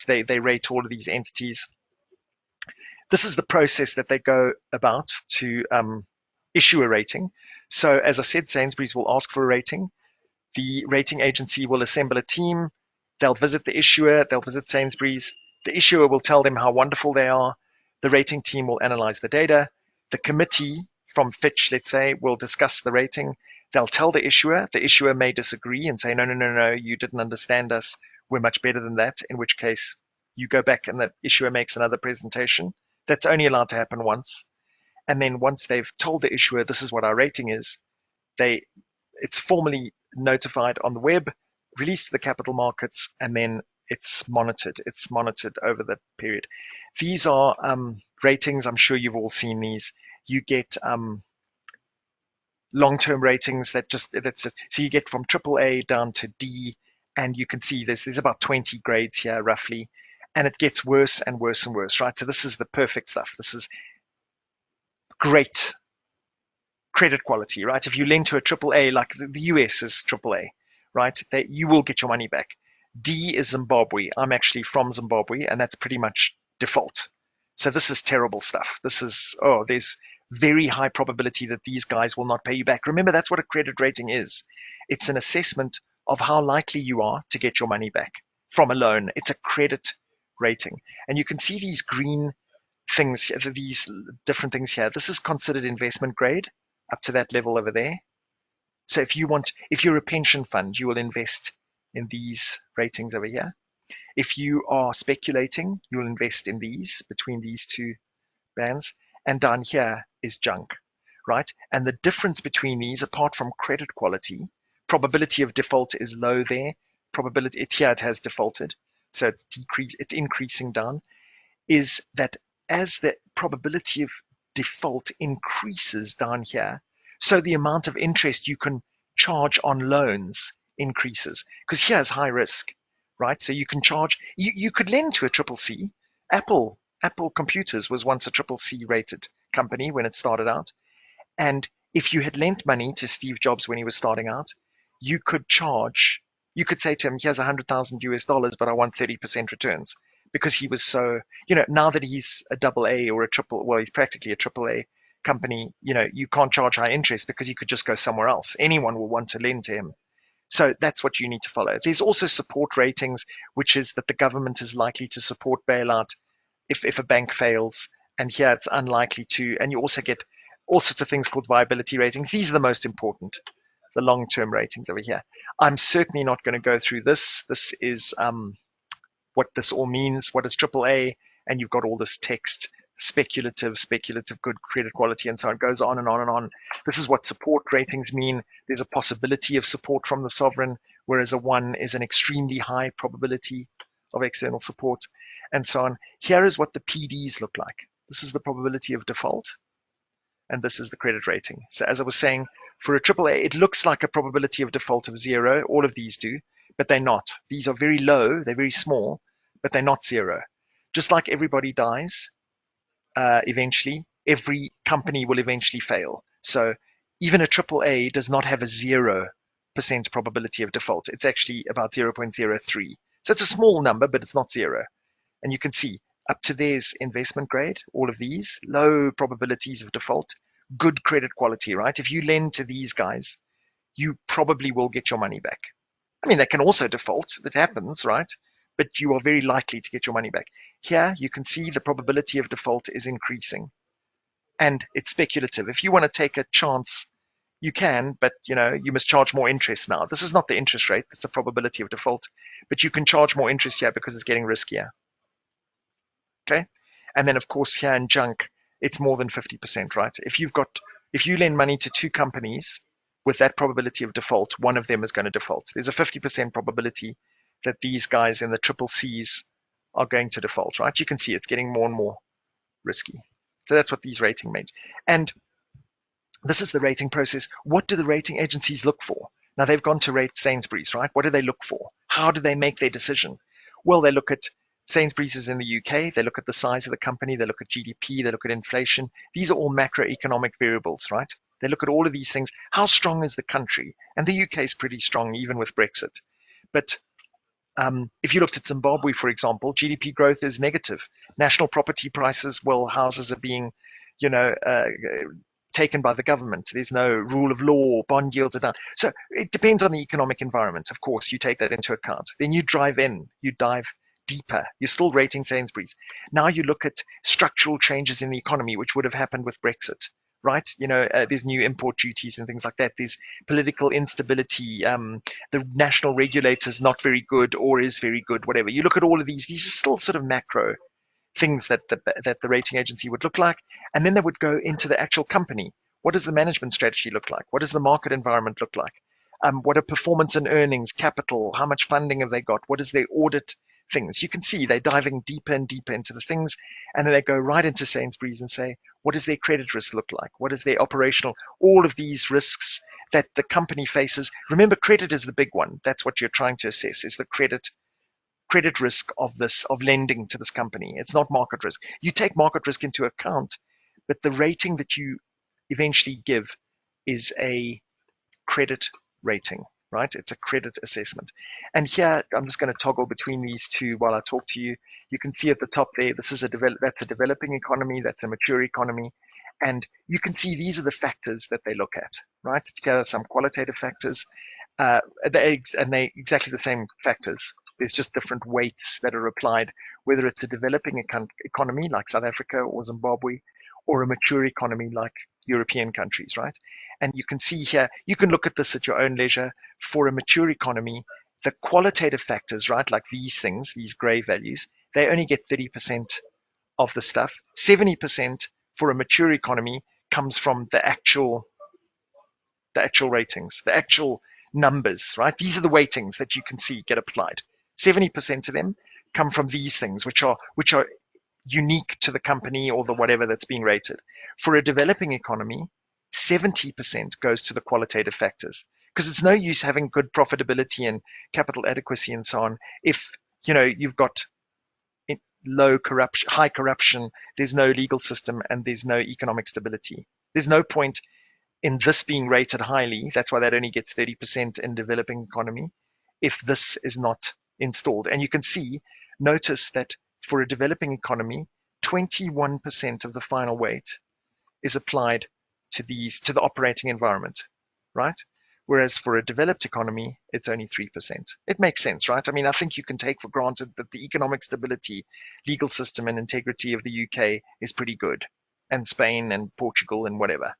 they rate all of these entities. This is the process that they go about to issue a rating. So as I said, Sainsbury's will ask for a rating. The rating agency will assemble a team. They'll visit the issuer. They'll visit Sainsbury's. The issuer will tell them how wonderful they are. The rating team will analyze the data. The committee from Fitch, let's say, will discuss the rating. They'll tell the issuer. The issuer may disagree and say, no, no, no, no, you didn't understand us. We're much better than that, in which case you go back and the issuer makes another presentation. That's only allowed to happen once. And then once they've told the issuer, this is what our rating is, it's formally notified on the web, released to the capital markets, and then it's monitored. It's monitored over the period. These are ratings. I'm sure you've all seen these. You get long-term ratings that's just so you get from AAA down to D, and you can see there's about 20 grades here roughly, and it gets worse and worse and worse, right? So this is the perfect stuff. This is great credit quality, right? If you lend to a AAA, like the US is AAA, right? You will get your money back. D is Zimbabwe. I'm actually from Zimbabwe, and that's pretty much default. So this is terrible stuff. This is, there's very high probability that these guys will not pay you back. Remember, that's what a credit rating is. It's an assessment of how likely you are to get your money back from a loan. It's a credit rating. And you can see these green things, these different things here. This is considered investment grade up to that level over there. So if you're a pension fund, you will invest in these ratings over here. If you are speculating, you'll invest in these, between these two bands. And down here is junk, right? And the difference between these, apart from credit quality, probability of default is low there. Here it has defaulted, so it's increasing down, is that as the probability of default increases down here, so the amount of interest you can charge on loans increases, because here's high risk, right? So you can charge, you could lend to a CCC. Apple Computers was once a CCC rated company when it started out. And if you had lent money to Steve Jobs when he was starting out, you could say to him, here's $100,000 but I want 30% returns, because he was so, now that he's a AA or he's practically a AAA company, you can't charge high interest because you could just go somewhere else. Anyone will want to lend to him. So that's what you need to follow. There's also support ratings, which is that the government is likely to support bailout if a bank fails. And here it's unlikely to. And you also get all sorts of things called viability ratings. These are the most important, the long-term ratings over here. I'm certainly not going to go through this. This is what this all means. What is AAA? And you've got all this text, speculative, good credit quality, and so it goes on and on and on. This is what support ratings mean. There's a possibility of support from the sovereign, whereas a 1 is an extremely high probability of external support, and so on. Here is what the PDs look like. This is the probability of default, and this is the credit rating. So as I was saying, for a AAA, it looks like a probability of default of 0. All of these do, but they're not. These are very low, they're very small, but they're not 0. Just like everybody dies, eventually, every company will eventually fail. So even a AAA does not have a 0% probability of default. It's actually about 0.03. So it's a small number, but it's not 0. And you can see up to there's investment grade, all of these, low probabilities of default, good credit quality, right? If you lend to these guys, you probably will get your money back. I mean, they can also default, that happens, right? But you are very likely to get your money back. Here, you can see the probability of default is increasing. And it's speculative. If you want to take a chance, you can, but you must charge more interest now. This is not the interest rate, that's a probability of default. But you can charge more interest here because it's getting riskier. Okay? And then, of course, here in junk, it's more than 50%, right? If you lend money to 2 companies with that probability of default, one of them is going to default. There's a 50% probability that these guys in the CCCs are going to default, right? You can see it's getting more and more risky. So that's what these rating mean. And this is the rating process. What do the rating agencies look for? Now they've gone to rate Sainsbury's, right? What do they look for? How do they make their decision? Well, they look at Sainsbury's is in the UK. They look at the size of the company. They look at GDP. They look at inflation. These are all macroeconomic variables, right? They look at all of these things. How strong is the country? And the UK is pretty strong, even with Brexit. But If you looked at Zimbabwe, for example, GDP growth is negative. National property prices, well, houses are being, you know, taken by the government. There's no rule of law. Bond yields are down. So it depends on the economic environment. Of course, you take that into account. Then you dive deeper. You're still rating Sainsbury's. Now you look at structural changes in the economy, which would have happened with Brexit, right? You know, there's new import duties and things like that. There's political instability. The national regulator is not very good or is very good, whatever. You look at all of these are still sort of macro things that the rating agency would look like. And then they would go into the actual company. What does the management strategy look like? What does the market environment look like? What are performance and earnings, capital? How much funding have they got? What is their audit things? You can see they're diving deeper and deeper into the things. And then they go right into Sainsbury's and say, what does their credit risk look like? What is their operational? All of these risks that the company faces. Remember, credit is the big one. That's what you're trying to assess, is the credit risk of lending to this company. It's not market risk. You take market risk into account, but the rating that you eventually give is a credit rating, right? It's a credit assessment. And here I'm just going to toggle between these two while I talk to you. You can see at the top there, this is that's a developing economy, that's a mature economy, and you can see these are the factors that they look at, right? Here are some qualitative factors, and they exactly the same factors. There's just different weights that are applied, whether it's a developing economy like South Africa or Zimbabwe, or a mature economy like European countries, right? And you can see here, you can look at this at your own leisure. For a mature economy, the qualitative factors, right, like these things, these gray values, they only get 30% of the stuff. 70% for a mature economy comes from the actual ratings, the actual numbers, right? These are the weightings that you can see get applied. 70% of them come from these things, which are unique to the company or the whatever that's being rated. For a developing economy, 70% goes to the qualitative factors, because it's no use having good profitability and capital adequacy and so on if you've got high corruption, there's no legal system, and there's no economic stability. There's no point in this being rated highly. That's why that only gets 30% in developing economy if this is not installed. And you can notice that for a developing economy, 21% of the final weight is applied to the operating environment, right? Whereas for a developed economy, it's only 3%. It makes sense, right? I mean, I think you can take for granted that the economic stability, legal system, and integrity of the UK is pretty good, and Spain and Portugal and whatever.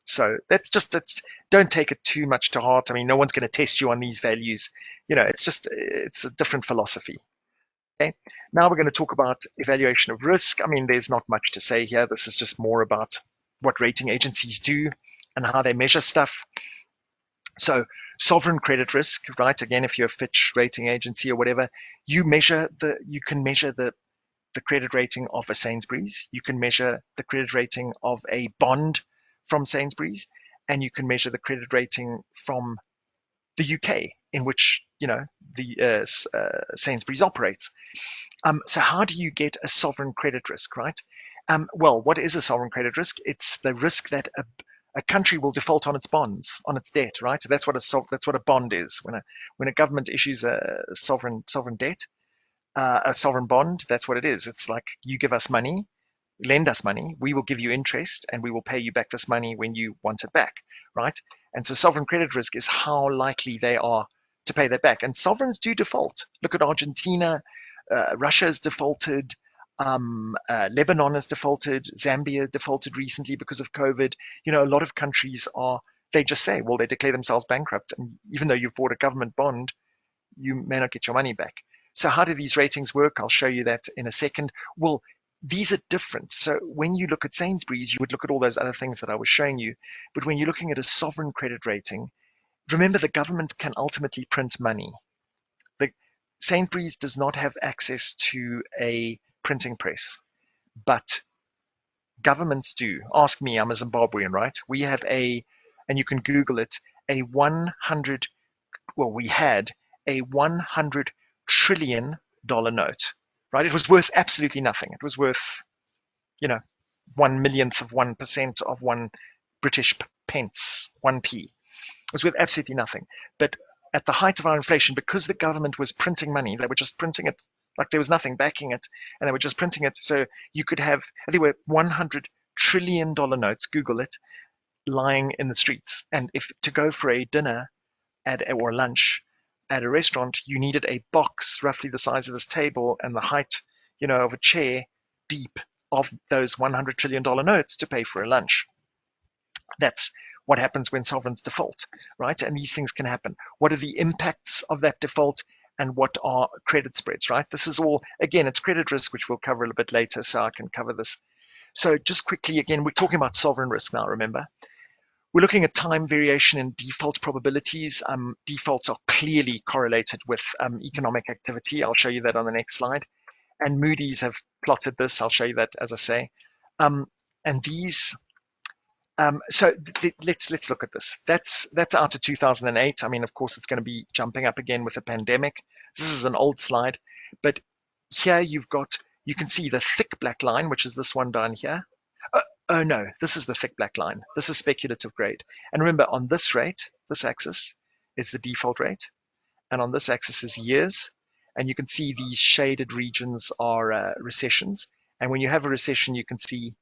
So don't take it too much to heart. I mean, no one's going to test you on these values. It's a different philosophy. Okay. Now we're going to talk about evaluation of risk. I mean, there's not much to say here. This is just more about what rating agencies do and how they measure stuff. So sovereign credit risk, right? Again, if you're a Fitch rating agency or whatever, you can measure the credit rating of a Sainsbury's. You can measure the credit rating of a bond from Sainsbury's, and you can measure the credit rating from the UK, in which Sainsbury's operates. So how do you get a sovereign credit risk, right? Well, what is a sovereign credit risk? It's the risk that a country will default on its bonds, on its debt, right? So that's what a bond is. When a government issues a sovereign debt, a sovereign bond, that's what it is. It's like, you give us money, lend us money, we will give you interest, and we will pay you back this money when you want it back, right? And so sovereign credit risk is how likely they are to pay that back. And sovereigns do default. Look at Argentina, Russia has defaulted, Lebanon has defaulted, Zambia defaulted recently because of COVID. A lot of countries they just say, well, they declare themselves bankrupt. And even though you've bought a government bond, you may not get your money back. So how do these ratings work? I'll show you that in a second. Well, these are different. So when you look at Sainsbury's, you would look at all those other things that I was showing you. But when you're looking at a sovereign credit rating, remember, the government can ultimately print money. Sainsbury's does not have access to a printing press, but governments do. Ask me, I'm a Zimbabwean, right? We have and you can Google it, we had a $100 trillion note, right? It was worth absolutely nothing. It was worth, 1/1,000,000th of 1% of 1 British pence, 1p. It was worth absolutely nothing. But at the height of our inflation, because the government was printing money, they were just printing it like there was nothing backing it, and they were just printing it. So you could have, there were $100 trillion notes, Google it, lying in the streets. And if to go for a dinner or lunch at a restaurant, you needed a box roughly the size of this table and the height, of a chair deep of those $100 trillion notes to pay for a lunch. That's what happens when sovereigns default, right? And these things can happen. What are the impacts of that default, and what are credit spreads, right? This is all, again, it's credit risk, which we'll cover a little bit later, so I can cover this. So just quickly, again, we're talking about sovereign risk now, remember. We're looking at time variation in default probabilities. Defaults are clearly correlated with economic activity. I'll show you that on the next slide. And Moody's have plotted this. I'll show you that, as I say. And these, so let's look at this. That's out to 2008. I mean, of course, it's going to be jumping up again with the pandemic. This is an old slide, but here you can see the thick black line, which is this one down here. Oh no, this is the thick black line. This is speculative grade. And remember, on this rate, this axis is the default rate, and on this axis is years. And you can see these shaded regions are recessions. And when you have a recession, you can see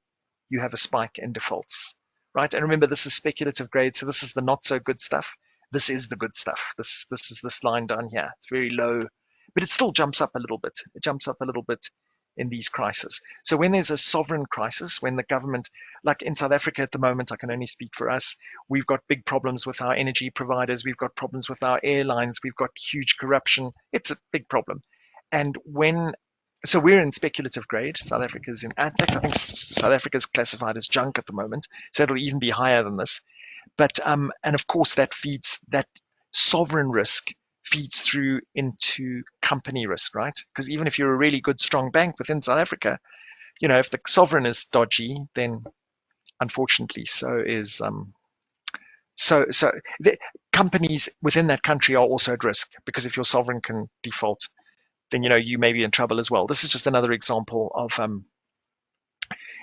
you have a spike in defaults, right? And remember, this is speculative grade, so this is the not so good stuff. This is the good stuff. This is this line down here. It's very low, but it still jumps up a little bit. It jumps up a little bit in these crises. So when there's a sovereign crisis, when the government, like in South Africa at the moment, I can only speak for us, we've got big problems with our energy providers, we've got problems with our airlines, we've got huge corruption. It's a big problem. And so we're in speculative grade. South Africa's in fact, I think South Africa's classified as junk at the moment, so it'll even be higher than this. But and of course that sovereign risk feeds through into company risk, right? Because even if you're a really good, strong bank within South Africa, if the sovereign is dodgy, then unfortunately so is the companies within that country are also at risk, because if your sovereign can default, then you may be in trouble as well. This is just another example of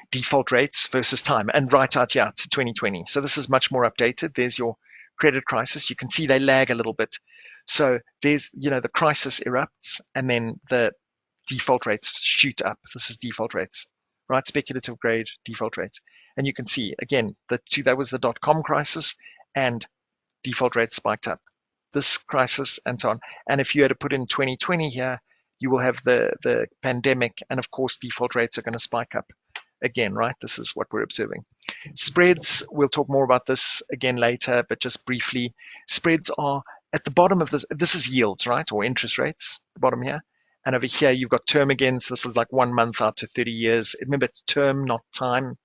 default rates versus time, and right out here to 2020. So this is much more updated. There's your credit crisis. You can see they lag a little bit. So there's, the crisis erupts, and then the default rates shoot up. This is default rates, right? Speculative grade default rates. And you can see, again, that was the dot-com crisis, and default rates spiked up. This crisis, and so on. And if you had to put in 2020 here, you will have the pandemic, and of course, default rates are going to spike up again, right? This is what we're observing. Spreads, we'll talk more about this again later, but just briefly, spreads are at the bottom of this. This is yields, right? Or interest rates, the bottom here. And over here, you've got term again. So this is like 1 month out to 30 years. Remember, it's term, not time.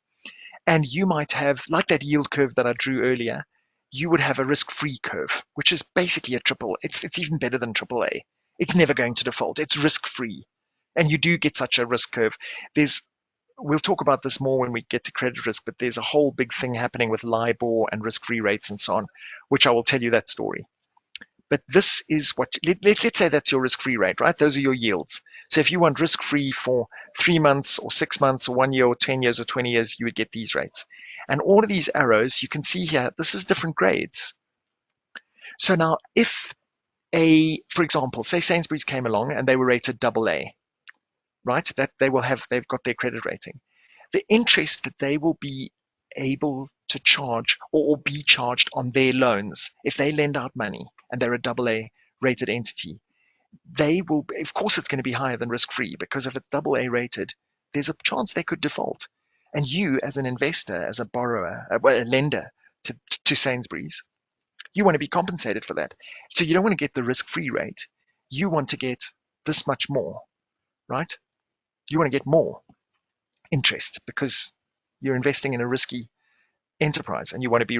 And you might have, like that yield curve that I drew earlier, you would have a risk-free curve, which is basically a triple. It's even better than AAA. It's never going to default. It's risk-free. And you do get such a risk curve. We'll talk about this more when we get to credit risk, but there's a whole big thing happening with LIBOR and risk-free rates and so on, which I will tell you that story. But this is let's say that's your risk-free rate, right? Those are your yields. So if you want risk-free for 3 months or 6 months or 1 year or 10 years or 20 years, you would get these rates. And all of these arrows, you can see here, this is different grades. So now if for example, say Sainsbury's came along and they were rated AA, right? That they've got their credit rating. The interest that they will be able to charge or be charged on their loans, if they lend out money and they're a AA rated entity, they will, of course, it's going to be higher than risk-free, because if it's AA rated, there's a chance they could default. And you, as an investor, as a borrower, a lender to Sainsbury's, you want to be compensated for that. So you don't want to get the risk-free rate. You want to get this much more, right? You want to get more interest because you're investing in a risky enterprise and you want to be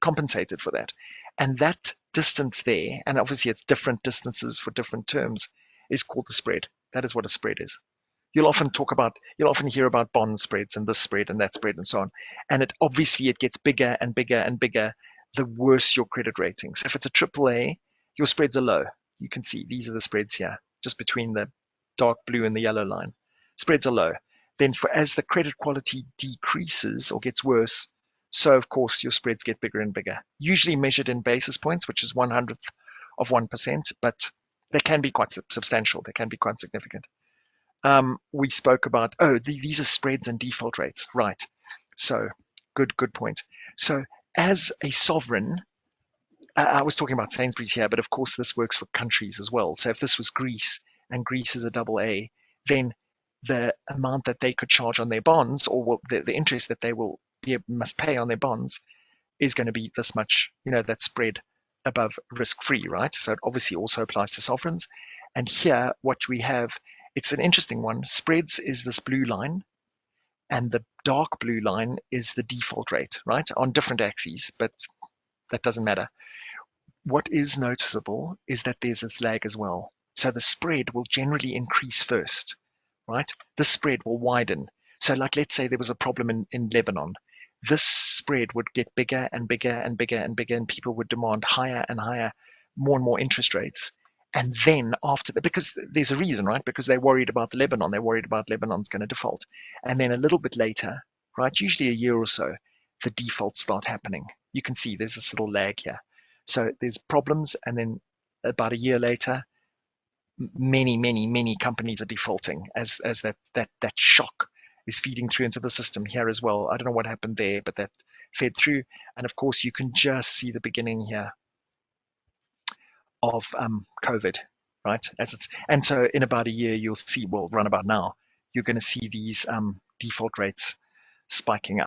compensated for that. And that distance there, and obviously it's different distances for different terms, is called the spread. That is what a spread is. You'll often hear about bond spreads and this spread and that spread and so on. And it gets bigger and bigger and bigger the worse your credit ratings. If it's a AAA, your spreads are low. You can see these are the spreads here, just between the dark blue and the yellow line. Spreads are low. Then as the credit quality decreases or gets worse, so of course your spreads get bigger and bigger, usually measured in basis points, which is 1/100th of 1%, but they can be quite substantial. They can be quite significant. We spoke about, these are spreads and default rates, right? So good point. So as a sovereign, I was talking about Sainsbury's here, but of course this works for countries as well. So if this was Greece and Greece is a double A, then the amount that they could charge on their bonds, or the interest that they must pay on their bonds, is going to be this much, that spread above risk-free, right? So it obviously also applies to sovereigns. And here, what we have, it's an interesting one. Spreads is this blue line, and the dark blue line is the default rate, right? On different axes, but that doesn't matter. What is noticeable is that there's this lag as well. So the spread will generally increase first, right? The spread will widen. So like, let's say there was a problem in Lebanon. This spread would get bigger and bigger and bigger and bigger, and people would demand higher and higher, more and more interest rates. And then after that, because there's a reason, right? Because they're worried about the Lebanon. They're worried about Lebanon's going to default. And then a little bit later, right, usually a year or so, the defaults start happening. You can see there's this little lag here. So there's problems, and then about a year later, many companies are defaulting as that shock is feeding through into the system here as well. I don't know what happened there, but that fed through. And of course, you can just see the beginning here of COVID, right? And so in about a year, you'll see, well, run about now, you're going to see these default rates spiking up.